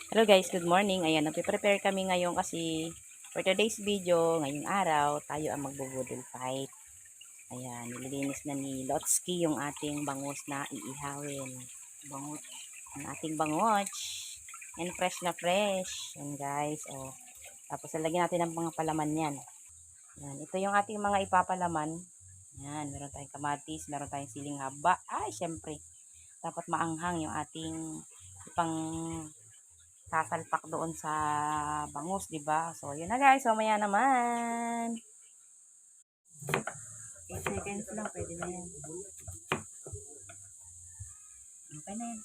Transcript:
Hello guys, good morning. Ayan, nagpe-prepare kami ngayon kasi for today's video, ngayong araw, tayo ang magbo-budol fight. Ayan, nililinis na ni Lotsky yung ating bangus na iihawin. Bangus. Ang ating bangus. Yan, fresh na fresh. Yan guys, oh. Tapos lalagyan natin ng mga palaman yan. Yan, ito yung ating mga ipapalaman. Yan, meron tayong kamatis, meron tayong siling haba. Ay, syempre, dapat maanghang yung ating ipang sasalpak doon sa bangus, 'di ba? So, yun na guys, mamaya naman. 8 seconds lang, pwede na yan. Okay na yan.